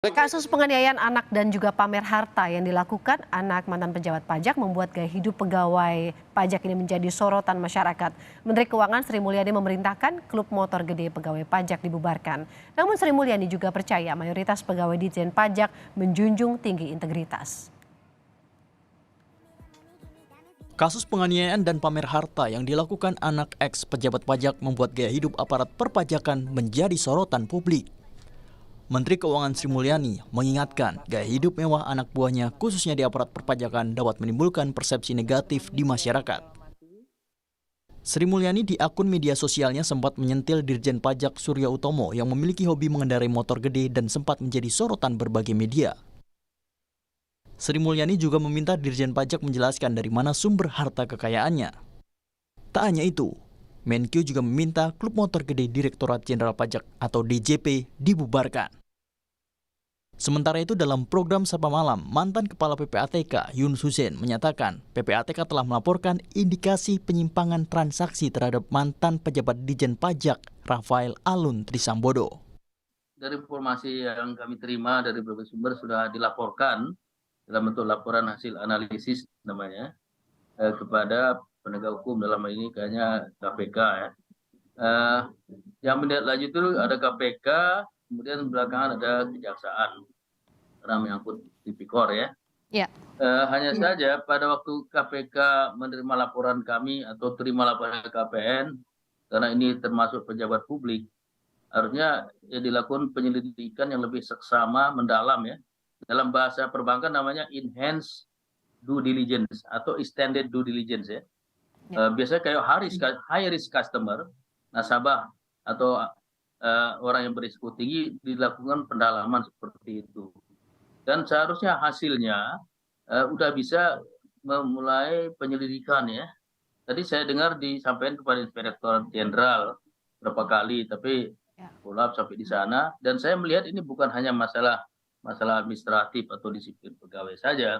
Kasus penganiayaan anak dan juga pamer harta yang dilakukan anak mantan pejabat pajak membuat gaya hidup pegawai pajak ini menjadi sorotan masyarakat. Menteri Keuangan Sri Mulyani memerintahkan klub motor gede pegawai pajak dibubarkan. Namun Sri Mulyani juga percaya mayoritas pegawai Ditjen Pajak menjunjung tinggi integritas. Kasus penganiayaan dan pamer harta yang dilakukan anak ex pejabat pajak membuat gaya hidup aparat perpajakan menjadi sorotan publik. Menteri Keuangan Sri Mulyani mengingatkan gaya hidup mewah anak buahnya khususnya di aparat perpajakan dapat menimbulkan persepsi negatif di masyarakat. Sri Mulyani di akun media sosialnya sempat menyentil Dirjen Pajak Surya Utomo yang memiliki hobi mengendarai motor gede dan sempat menjadi sorotan berbagai media. Sri Mulyani juga meminta Dirjen Pajak menjelaskan dari mana sumber harta kekayaannya. Tak hanya itu, Menkyu juga meminta klub motor gede Direktorat Jenderal Pajak atau DJP dibubarkan. Sementara itu dalam program Sapa Malam, mantan Kepala PPATK Yunus Hussein menyatakan PPATK telah melaporkan indikasi penyimpangan transaksi terhadap mantan pejabat Ditjen Pajak Rafael Alun Trisambodo. Dari informasi yang kami terima dari berbagai sumber sudah dilaporkan dalam bentuk laporan hasil analisis namanya kepada penegak hukum, dalam hal ini kayaknya KPK ya. Yang menindaklanjuti itu ada KPK, kemudian belakangan ada kejaksaan karena menyangkut tipikor ya. Ya. Hanya saja pada waktu KPK menerima laporan kami atau terima laporan KPN, karena ini termasuk pejabat publik, harusnya dilakukan penyelidikan yang lebih seksama, mendalam ya. Dalam bahasa perbankan namanya enhanced due diligence atau extended due diligence ya. Biasanya kayak high risk customer, nasabah atau orang yang berisiko tinggi dilakukan pendalaman seperti itu. Dan seharusnya hasilnya udah bisa memulai penyelidikan ya. Tadi saya dengar disampaikan kepada Inspektorat Jenderal berapa kali, tapi follow up sampai di sana. Dan saya melihat ini bukan hanya masalah administratif atau disiplin pegawai saja.